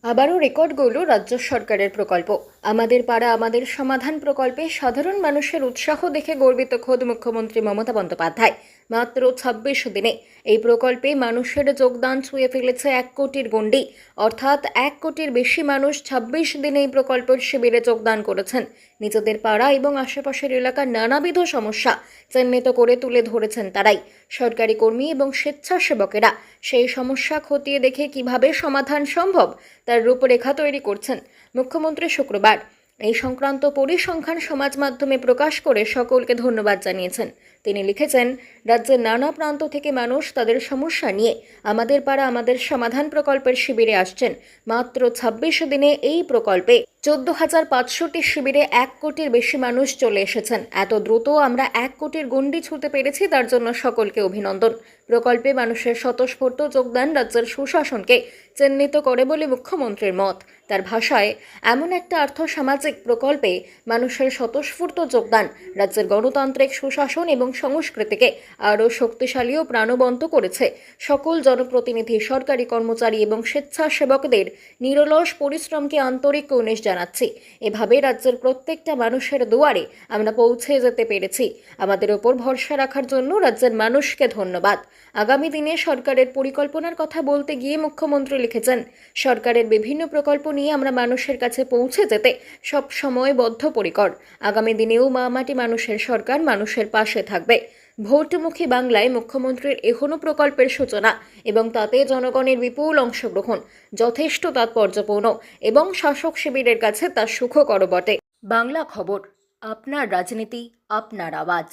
আবারও রেকর্ড গড়ল রাজ্য সরকারের প্রকল্প। আমাদের পাড়া আমাদের সমাধান প্রকল্পে সাধারণ মানুষের উৎসাহ দেখে গর্বিত খোদ মুখ্যমন্ত্রী মমতা বন্দ্যোপাধ্যায়। মাত্র ২৬ দিনে এই প্রকল্পে মানুষের যোগদান ছুঁয়ে ফেলেছে ১ কোটির গণ্ডি। অর্থাৎ ১ কোটির বেশি মানুষ ২৬ দিনে এই প্রকল্পের শিবিরে যোগদান করেছেন। নিজেদের পাড়া এবং আশেপাশের এলাকার নানাবিধ সমস্যা চিহ্নিত করে তুলে ধরেছেন তারাই। সরকারি কর্মী এবং স্বেচ্ছাসেবকেরা সেই সমস্যা খতিয়ে দেখে কিভাবে সমাধান সম্ভব তার রূপরেখা তৈরি করছেন। মুখ্যমন্ত্রী শুক্রবার এই সংক্রান্ত পরিসংখ্যান সমাজ মাধ্যমে প্রকাশ করে সকলকে ধন্যবাদ জানিয়েছেন। তিনি লিখেছেন, রাজ্যের নানা প্রান্ত থেকে মানুষ তাদের সমস্যা নিয়ে আমাদের পাড়া আমাদের সমাধান প্রকল্পের শিবিরে আসছেন। মাত্র ২৬ দিনে এই প্রকল্পে ১৪,৫০০টি শিবিরে ১ কোটির বেশি মানুষ চলে এসেছেন। এত দ্রুত আমরা ১ কোটির গণ্ডি ছুঁতে পেরেছি, তার জন্য সকলকে অভিনন্দন। প্রকল্পে মানুষের স্বতঃস্ফূর্ত যোগদান রাজ্যের সুশাসনকে চিহ্নিত করে বলে মুখ্যমন্ত্রীর মত। তার ভাষায়, এমন একটা আর্থসামাজিক প্রকল্পে মানুষের স্বতঃস্ফূর্ত যোগদান রাজ্যের গণতান্ত্রিক সুশাসন এবং সংস্কৃতিকে আরও শক্তিশালী ও প্রাণবন্ত করেছে। সকল জনপ্রতিনিধি, সরকারি কর্মচারী এবং স্বেচ্ছাসেবকদের নিরলস পরিশ্রমকে আন্তরিক কুর্নিশ জানাচ্ছি। এভাবে রাজ্যের প্রত্যেকটা মানুষের দুয়ারে আমরা পৌঁছে যেতে পেরেছি। আমাদের ওপর ভরসা রাখার জন্য রাজ্যের মানুষকে ধন্যবাদ। আগামী দিনে সরকারের পরিকল্পনার কথা বলতে গিয়ে মুখ্যমন্ত্রী লিখেছেন, সরকারের বিভিন্ন প্রকল্প নিয়ে আমরা মানুষের কাছে পৌঁছে যেতে সব সময় বদ্ধপরিকর। আগামী দিনেও মা মাটি মানুষের সরকার মানুষের পাশে থাকবে। ভোটমুখী বাংলায় মুখ্যমন্ত্রীর এখনো প্রকল্পের সূচনা এবং তাতে জনগণের বিপুল অংশগ্রহণ যথেষ্ট তাৎপর্যপূর্ণ এবং শাসক শিবিরের কাছে তা সুখকর বটে। বাংলা খবর, আপনার রাজনীতি, আপনার আওয়াজ।